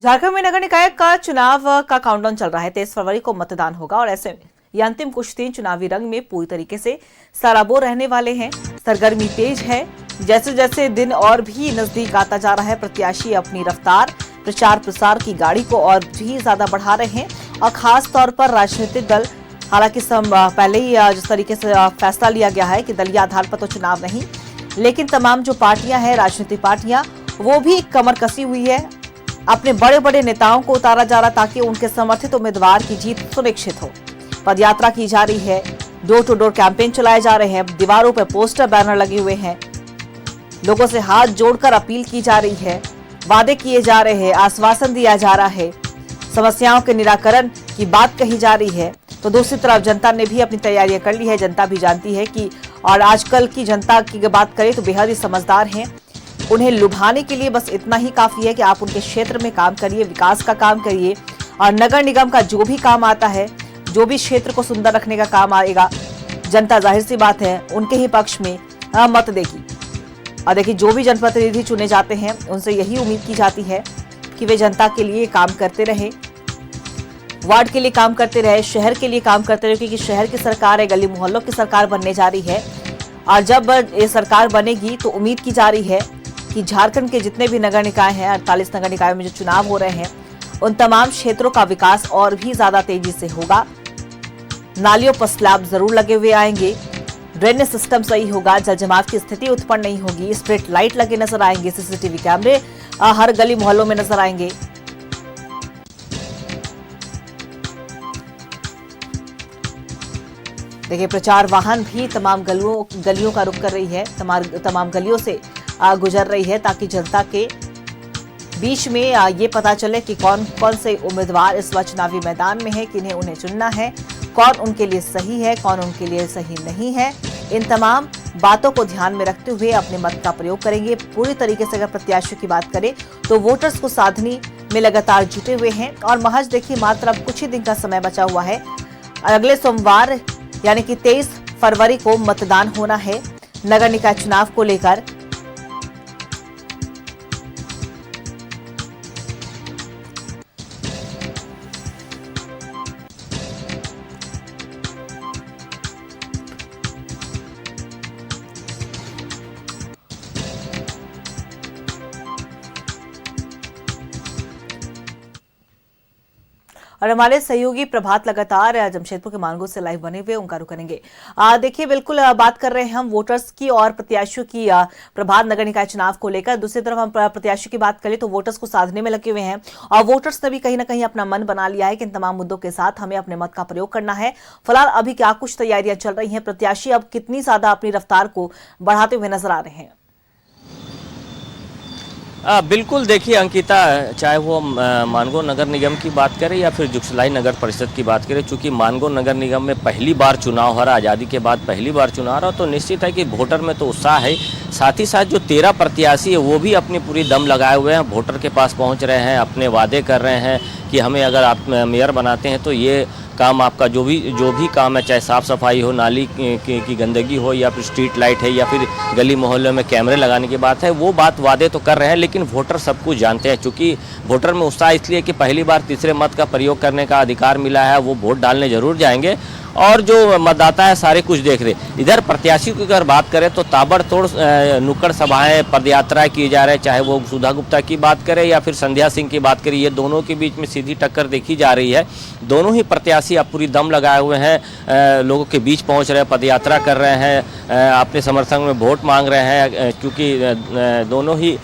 झारखंड में नगर निकाय का चुनाव का काउंटडाउन चल रहा है। 23 फरवरी को मतदान होगा और ऐसे में ये अंतिम कुछ दिन चुनावी रंग में पूरी तरीके से सराबोर रहने वाले हैं। सरगर्मी तेज है। जैसे जैसे दिन और भी नजदीक आता जा रहा है, प्रत्याशी अपनी रफ्तार प्रचार प्रसार की गाड़ी को और भी ज्यादा बढ़ा रहे हैं और खास तौर पर राजनीतिक दल। हालांकि पहले ही जिस तरीके से फैसला लिया गया है कि दलीय आधार पर तो चुनाव नहीं, लेकिन तमाम जो पार्टियां हैं, राजनीतिक पार्टियां, वो भी कमर कसी हुई है। अपने बड़े बड़े नेताओं को उतारा जा रहा ताकि उनके समर्थित उम्मीदवार की जीत सुनिश्चित हो। पदयात्रा की जा रही है, डोर टू डोर कैंपेन चलाए जा रहे हैं, दीवारों पर पोस्टर बैनर लगे हुए हैं, लोगों से हाथ जोड़कर अपील की जा रही है, वादे किए जा रहे हैं, आश्वासन दिया जा रहा है, समस्याओं के निराकरण की बात कही जा रही है। तो दूसरी तरफ जनता ने भी अपनी तैयारियां कर ली है। जनता भी जानती है कि और आजकल की जनता की बात करें तो बेहद ही समझदार हैं। उन्हें लुभाने के लिए बस इतना ही काफी है कि आप उनके क्षेत्र में काम करिए, विकास का काम करिए और नगर निगम का जो भी काम आता है, जो भी क्षेत्र को सुंदर रखने का काम आएगा, जनता जाहिर सी बात है उनके ही पक्ष में मत देगी। और देखिए, जो भी जनप्रतिनिधि चुने जाते हैं उनसे यही उम्मीद की जाती है कि वे जनता के लिए काम करते रहे, वार्ड के लिए काम करते रहे, शहर के लिए काम करते रहे, क्योंकि शहर की सरकार है, गली मोहल्लों की सरकार बनने जा रही है। और जब ये सरकार बनेगी तो उम्मीद की जा रही है कि झारखंड के जितने भी नगर निकाय हैं, 48 नगर निकायों में जो चुनाव हो रहे हैं, उन तमाम क्षेत्रों का विकास और भी ज्यादा तेजी से होगा। नालियों पर स्लैब जरूर लगे हुए आएंगे, ड्रेनेज सिस्टम सही होगा, जल जमाव की स्थिति उत्पन्न नहीं होगी, स्ट्रीट लाइट लगे नजर आएंगे, सीसीटीवी कैमरे हर गली मोहल्लों में नजर आएंगे। देखिए, प्रचार वाहन भी तमाम गलियों का रुख कर रही है, तमाम गलियों से गुजर रही है ताकि जनता के बीच में ये पता चले कि कौन कौन से उम्मीदवार इस बार चुनावी मैदान में है, किन्हें उन्हें चुनना है, कौन उनके लिए सही है, कौन उनके लिए सही नहीं है। इन तमाम बातों को ध्यान में रखते हुए अपने मत का प्रयोग करेंगे। पूरी तरीके से अगर प्रत्याशियों की बात करें तो वोटर्स को साधने में लगातार जुटे हुए हैं और महज देखिए मात्र अब कुछ ही दिन का समय बचा हुआ है। अगले सोमवार यानी कि 23 फरवरी को मतदान होना है नगर निकाय चुनाव को लेकर। और हमारे सहयोगी प्रभात लगातार जमशेदपुर के मानगो से लाइव बने हुए, उनका रुख करेंगे। देखिए, बिल्कुल बात कर रहे हैं हम वोटर्स की और प्रत्याशियों की प्रभात नगर निकाय चुनाव को लेकर। दूसरी तरफ हम प्रत्याशियों की बात करें तो वोटर्स को साधने में लगे हुए हैं और वोटर्स ने भी कहीं ना कहीं अपना मन बना लिया है कि इन तमाम मुद्दों के साथ हमें अपने मत का प्रयोग करना है। फिलहाल अभी क्या कुछ तैयारियां चल रही हैं, प्रत्याशी अब कितनी ज्यादा अपनी रफ्तार को बढ़ाते हुए नजर आ रहे हैं? बिल्कुल, देखिए अंकिता, चाहे वो मानगो नगर निगम की बात करें या फिर जुगसलाई नगर परिषद की बात करें, चूंकि मानगो नगर निगम में पहली बार चुनाव हो रहा, आज़ादी के बाद पहली बार चुनाव हो रहा, तो निश्चित है कि वोटर में तो उत्साह है। साथ ही साथ जो 13 प्रत्याशी है वो भी अपनी पूरी दम लगाए हुए हैं, वोटर के पास पहुंच रहे हैं, अपने वादे कर रहे हैं कि हमें अगर आप मेयर बनाते हैं तो ये काम आपका जो भी काम है, चाहे साफ़ सफाई हो, नाली की गंदगी हो या फिर स्ट्रीट लाइट है या फिर गली मोहल्लों में कैमरे लगाने की बात है, वो बात वादे तो कर रहे हैं। लेकिन वोटर सब कुछ जानते हैं, चूँकि वोटर में उत्साह इसलिए कि पहली बार तीसरे मत का प्रयोग करने का अधिकार मिला है, वो वोट डालने जरूर जाएंगे और जो मतदाता है सारे कुछ देख रहे। इधर प्रत्याशी की अगर बात करें तो ताबड़तोड़ नुक्कड़ सभाएं, पदयात्राएं की जा रहे हैं, चाहे वो सुधा गुप्ता की बात करें या फिर संध्या सिंह की बात करें, ये दोनों के बीच में सीधी टक्कर देखी जा रही है। दोनों ही प्रत्याशी अब पूरी दम लगाए हुए हैं, लोगों के बीच पहुंच रहे हैं, पदयात्रा कर रहे हैं, अपने समर्थन में वोट मांग रहे हैं, क्योंकि दोनों ही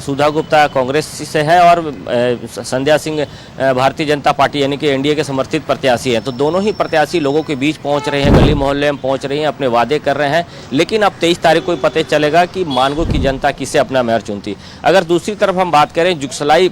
सुधा गुप्ता कांग्रेस से है और संध्या सिंह भारतीय जनता पार्टी यानी कि एनडीए के समर्थित प्रत्याशी हैं। तो दोनों ही प्रत्याशी लोगों के बीच पहुंच रहे हैं, गली मोहल्ले में पहुंच रही हैं, अपने वादे कर रहे हैं। लेकिन अब 23 तारीख को ही पता चलेगा कि मानगो की जनता किसे अपना मेयर चुनती। अगर दूसरी तरफ हम बात करें जुगसलाई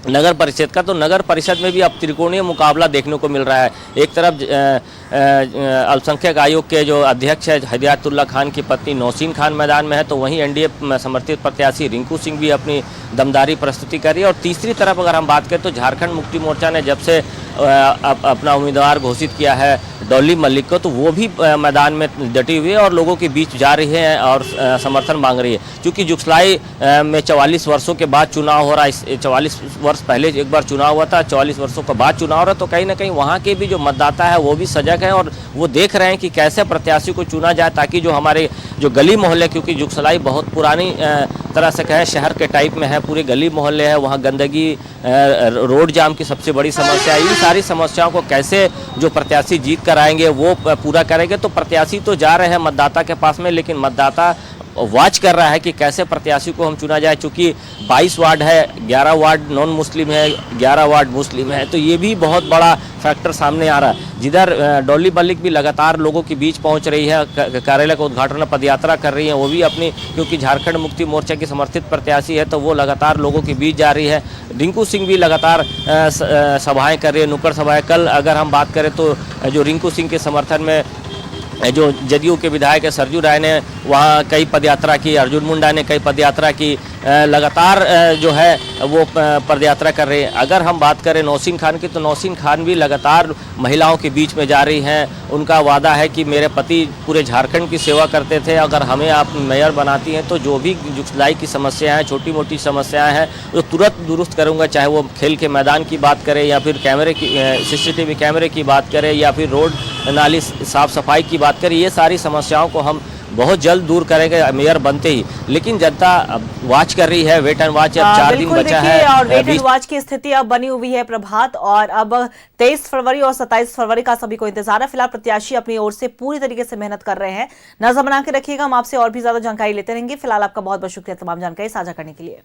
नगर परिषद का, तो नगर परिषद में भी अब त्रिकोणीय मुकाबला देखने को मिल रहा है। एक तरफ अल्पसंख्यक आयोग के जो अध्यक्ष है हिदायतुल्ला खान की पत्नी नौशीन खान मैदान में है, तो वहीं एनडीए समर्थित प्रत्याशी रिंकू सिंह भी अपनी दमदारी प्रस्तुति कर रही है। और तीसरी तरफ अगर हम बात करें तो झारखंड मुक्ति मोर्चा ने जब से अपना उम्मीदवार घोषित किया है डॉली मलिक को, तो वो भी मैदान में डटी हुई है और लोगों के बीच जा रही है और समर्थन मांग रही है। क्योंकि जुगसलाई में 44 वर्षों के बाद चुनाव हो रहा है, 44 वर्ष पहले एक बार चुनाव हुआ था, 44 वर्षों के बाद चुनाव हो रहा है, तो कहीं ना कहीं वहाँ के भी जो मतदाता है वो भी सजग है और वो देख रहे हैं कि कैसे प्रत्याशी को चुना जाए, ताकि जो हमारे जो गली मोहल्ले, क्योंकि जुगसलाई बहुत पुरानी तरह से कहें शहर के टाइप में है, पूरे गली मोहल्ले है, वहाँ गंदगी, रोड जाम की सबसे बड़ी समस्या है। इन सारी समस्याओं को कैसे जो प्रत्याशी जीत कर आएंगे वो पूरा करेंगे। तो प्रत्याशी तो जा रहे हैं मतदाता के पास में, लेकिन मतदाता वॉच कर रहा है कि कैसे प्रत्याशी को हम चुना जाए। चूँकि 22 वार्ड है, 11 वार्ड नॉन मुस्लिम है, 11 वार्ड मुस्लिम है, तो ये भी बहुत बड़ा फैक्टर सामने आ रहा है। जिधर डॉली मलिक भी लगातार लोगों के बीच पहुंच रही है, कार्यालय का उद्घाटन पदयात्रा कर रही है, वो भी अपनी, क्योंकि झारखंड मुक्ति मोर्चा की समर्थित प्रत्याशी है तो वो लगातार लोगों के बीच जा रही है। रिंकू सिंह भी लगातार सभाएँ कर रही है, नुक्कड़ सभाएँ। कल अगर हम बात करें तो जो रिंकू सिंह के समर्थन में जो जदयू के विधायक है सरजू राय ने वहाँ कई पदयात्रा की, अर्जुन मुंडा ने कई पदयात्रा की, लगातार जो है वो पदयात्रा कर रहे हैं। अगर हम बात करें नौशीन खान की, तो नौशीन खान भी लगातार महिलाओं के बीच में जा रही हैं। उनका वादा है कि मेरे पति पूरे झारखंड की सेवा करते थे, अगर हमें आप मेयर बनाती हैं तो जो भी जुगसलाई की समस्याएं हैं, छोटी मोटी समस्याएं हैं, वो तुरंत दुरुस्त करूँगा। चाहे वो खेल के मैदान की बात करें या फिर कैमरे की, CCTV कैमरे की बात करें या फिर रोड नाली साफ सफाई की बात करें, ये सारी समस्याओं को हम बहुत जल्द दूर करेंगे मेयर बनते ही। लेकिन जनता वॉच कर रही है, वेट एंड वॉच। अब 4 दिन बचा है और वेट एंड वॉच की स्थिति अब बनी हुई है प्रभात। और अब 23 फरवरी और 27 फरवरी का सभी को इंतजार है। फिलहाल प्रत्याशी अपनी ओर से पूरी तरीके से मेहनत कर रहे हैं, नजर बना के रखिएगा। हम आपसे और भी ज्यादा जानकारी लेते रहेंगे। फिलहाल आपका बहुत बहुत शुक्रिया तमाम जानकारी साझा करने के लिए।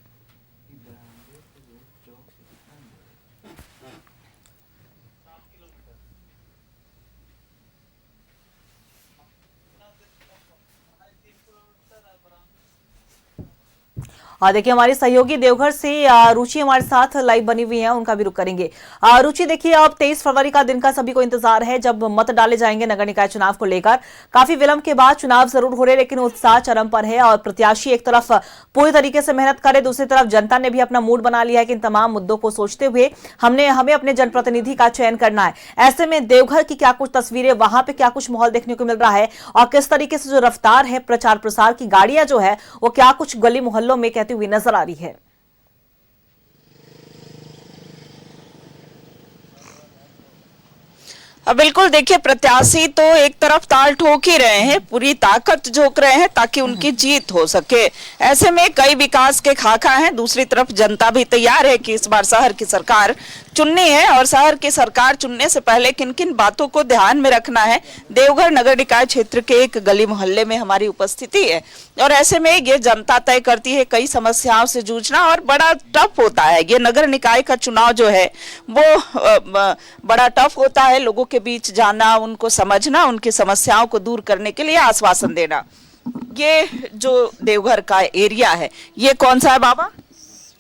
और देखिए हमारी सहयोगी देवघर से रुचि हमारे साथ लाइव बनी हुई है, उनका भी रुख करेंगे। रुचि, देखिए अब 23 फरवरी का दिन का सभी को इंतजार है जब मत डाले जाएंगे नगर निकाय चुनाव को लेकर। काफी विलंब के बाद चुनाव जरूर हो रहे, लेकिन उत्साह चरम पर है और प्रत्याशी एक तरफ पूरी तरीके से मेहनत करे, दूसरी तरफ जनता ने भी अपना मूड बना लिया है कि इन तमाम मुद्दों को सोचते हुए हमें अपने जनप्रतिनिधि का चयन करना है। ऐसे में देवघर की क्या कुछ तस्वीरें, वहां पे क्या कुछ माहौल देखने को मिल रहा है और किस तरीके से जो रफ्तार है प्रचार प्रसार की गाड़ियां जो है वो क्या कुछ गली मोहल्लों में कहती हुई नजर आ रही है? बिल्कुल, देखिए प्रत्याशी तो एक तरफ ताल ठोक ही रहे हैं, पूरी ताकत झोंक रहे हैं ताकि उनकी जीत हो सके। ऐसे में कई विकास के खाका हैं, दूसरी तरफ जनता भी तैयार है कि इस बार शहर की सरकार चुननी है और शहर की सरकार चुनने से पहले किन किन बातों को ध्यान में रखना है। देवघर नगर निकाय क्षेत्र के एक गली मोहल्ले में हमारी उपस्थिति है और ऐसे में ये जनता तय करती है कई समस्याओं से जूझना, और बड़ा टफ होता है ये नगर निकाय का चुनाव जो है वो बड़ा टफ होता है। लोगों के बीच जाना, उनको समझना, उनकी समस्याओं को दूर करने के लिए आश्वासन देना। ये जो देवघर का एरिया है ये कौन सा है बाबा?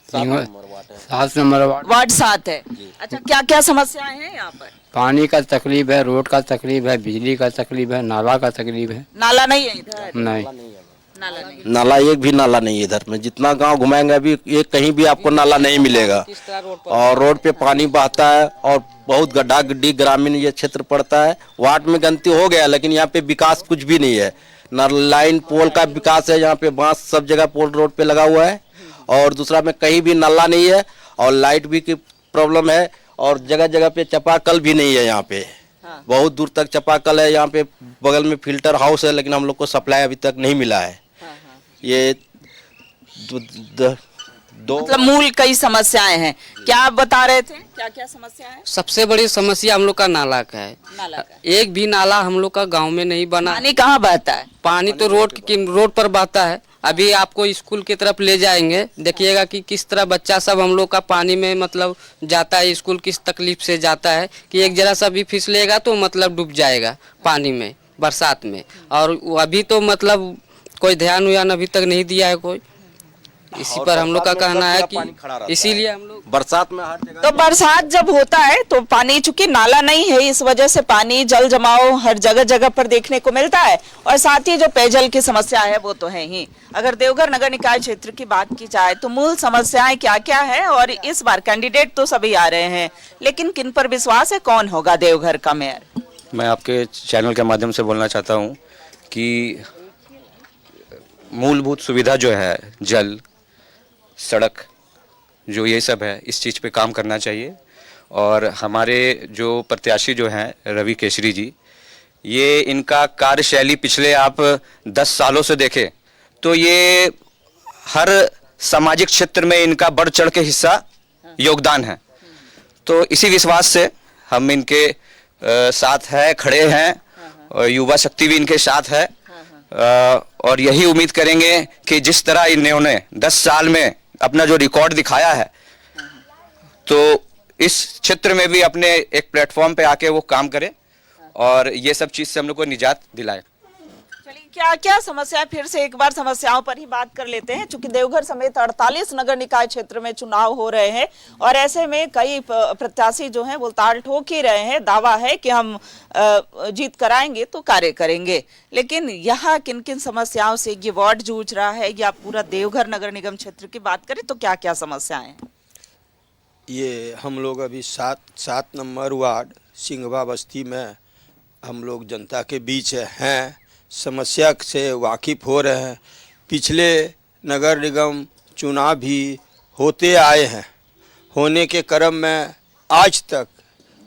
7 नंबर वार्ड 7 है। अच्छा, क्या क्या समस्याएं हैं यहाँ पर? पानी का तकलीफ है, रोड का तकलीफ है, बिजली का तकलीफ है, नाला का तकलीफ है। नाला नहीं है इधर? नहीं, नाला नहीं। नाला एक भी नाला नहीं है इधर में। जितना गांव घुमाएंगे अभी एक कहीं भी आपको नाला नहीं मिलेगा और रोड पे पानी बहता है और बहुत गड्ढा गड्ढी ग्रामीण ये क्षेत्र पड़ता है। वार्ड में गंदगी हो गया लेकिन यहाँ पे विकास कुछ भी नहीं है। न लाइन पोल का विकास है, यहाँ पे बांस सब जगह पोल रोड पे लगा हुआ है और दूसरा में कहीं भी नाला नहीं है और लाइट भी की प्रॉब्लम है और जगह जगह पे चापाकल भी नहीं है। यहाँ पे बहुत दूर तक चापाकल है, यहाँ पे बगल में फिल्टर हाउस है लेकिन हम लोग को सप्लाई अभी तक नहीं मिला है। ये दो मतलब मूल कई समस्याएं हैं। क्या आप बता रहे थे, क्या क्या समस्या है? सबसे बड़ी समस्या हम लोग का नाला का है। नाला का। एक भी नाला हम लोग का गांव में नहीं बना। पानी कहाँ बहता है? पानी तो रोड पर बहता है। अभी आपको स्कूल की तरफ ले जाएंगे, देखिएगा कि किस तरह बच्चा सब हम लोग का पानी में मतलब जाता है स्कूल, किस तकलीफ से जाता है कि एक जरा सा भी फिसलेगा तो मतलब डूब जाएगा पानी में बरसात में। और अभी तो मतलब कोई ध्यान अभी तक नहीं दिया है कोई। इसी और पर हम लोग का बरसात में कहना है मतलब पानी खड़ा रहता कि इसीलिए हम लोग बरसात में हर जगह तो बरसात जब होता है तो पानी, चूंकि नाला नहीं है, इस वजह से पानी जल जमाव हर जगह जगह पर देखने को मिलता है, और साथ ही जो पेयजल की समस्या है वो तो है ही। अगर देवघर नगर निकाय क्षेत्र की बात की जाए तो मूल समस्याएं क्या क्या है, और इस बार कैंडिडेट तो सभी आ रहे हैं, लेकिन किन पर विश्वास है, कौन होगा देवघर का मेयर? मैं आपके चैनल के माध्यम से बोलना चाहता हूं कि मूलभूत सुविधा जो है, जल, सड़क, जो ये सब है, इस चीज़ पे काम करना चाहिए। और हमारे जो प्रत्याशी जो हैं रवि केसरी जी, ये इनका कार्यशैली पिछले आप 10 सालों से देखें तो ये हर सामाजिक क्षेत्र में इनका बढ़ चढ़ के हिस्सा योगदान है। तो इसी विश्वास से हम इनके साथ है, खड़े हैं, और युवा शक्ति भी इनके साथ है, और यही उम्मीद करेंगे कि जिस तरह इन्होंने 10 साल में अपना जो रिकॉर्ड दिखाया है, तो इस क्षेत्र में भी अपने एक प्लेटफॉर्म पे आके वो काम करे और ये सब चीज से हम लोग को निजात दिलाए। चलिए, क्या क्या समस्या, फिर से एक बार समस्याओं पर ही बात कर लेते हैं, क्योंकि देवघर समेत 48 नगर निकाय क्षेत्र में चुनाव हो रहे हैं, और ऐसे में कई प्रत्याशी जो हैं वो ताल ठोक ही रहे हैं। दावा है कि हम जीत कराएंगे तो कार्य करेंगे, लेकिन यहाँ किन किन समस्याओं से ये वार्ड जूझ रहा है, या पूरा देवघर नगर निगम क्षेत्र की बात करें तो क्या क्या समस्याएं हैं? ये हम लोग अभी 7 नंबर वार्ड सिंघवा बस्ती में हम लोग जनता के बीच हैं, समस्या से वाकिफ़ हो रहे हैं। पिछले नगर निगम चुनाव भी होते आए हैं, होने के क्रम में आज तक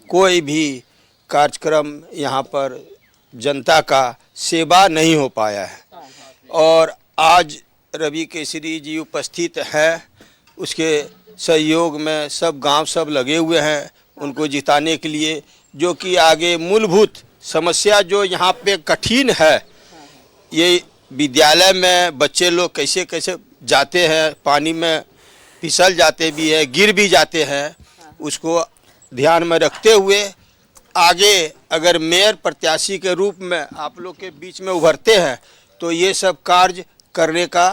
कोई भी कार्यक्रम यहाँ पर जनता का सेवा नहीं हो पाया है, और आज रवि केसरी जी उपस्थित हैं, उसके सहयोग में सब गांव सब लगे हुए हैं उनको जिताने के लिए। जो कि आगे मूलभूत समस्या जो यहाँ पे कठिन है, ये विद्यालय में बच्चे लोग कैसे कैसे जाते हैं, पानी में फिसल जाते भी हैं, गिर भी जाते हैं, उसको ध्यान में रखते हुए आगे अगर मेयर प्रत्याशी के रूप में आप लोग के बीच में उभरते हैं तो ये सब कार्य करने का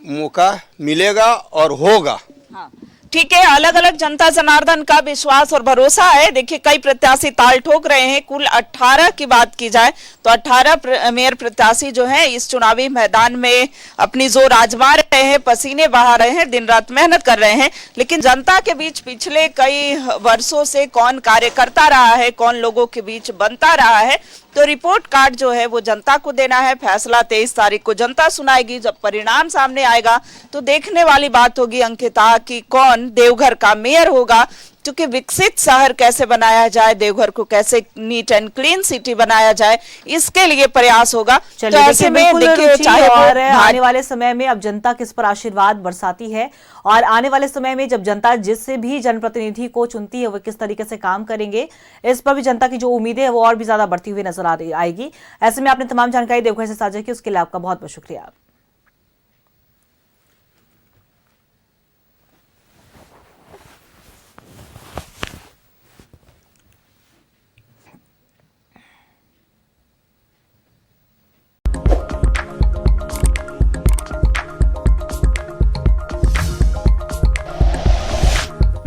मौका मिलेगा और होगा। हाँ, ठीक है। अलग अलग जनता जनार्दन का विश्वास और भरोसा है। देखिए, कई प्रत्याशी ताल ठोक रहे हैं। कुल 18 की बात की जाए तो 18 मेयर प्रत्याशी जो हैं इस चुनावी मैदान में अपनी जोर आजमा रहे हैं, पसीने बहा रहे हैं, दिन रात मेहनत कर रहे हैं। लेकिन जनता के बीच पिछले कई वर्षों से कौन कार्य करता रहा है, कौन लोगों के बीच बनता रहा है, तो रिपोर्ट कार्ड जो है वो जनता को देना है। फैसला 23 तारीख को जनता सुनाएगी। जब परिणाम सामने आएगा तो देखने वाली बात होगी अंकिता कि कौन देवघर का मेयर होगा, क्योंकि विकसित शहर कैसे बनाया जाए, देवघर को कैसे नीट एंड क्लीन सिटी बनाया जाए, इसके लिए प्रयास होगा। तो ऐसे में देखिए, चाहे और आने वाले समय में अब जनता किस पर आशीर्वाद बरसाती है, और आने वाले समय में जब जनता जिससे भी जनप्रतिनिधि को चुनती है वो किस तरीके से काम करेंगे, इस पर भी जनता की जो उम्मीदें है वो और भी ज्यादा बढ़ती हुई नजर आएगी। ऐसे में आपने तमाम जानकारी देवघर से साझा की, उसके लिए आपका बहुत बहुत शुक्रिया।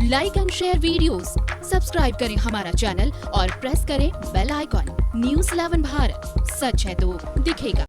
Like and share videos, subscribe करें हमारा चैनल और प्रेस करें बेल आइकॉन। न्यूज़ 11 भारत, सच है तो दिखेगा।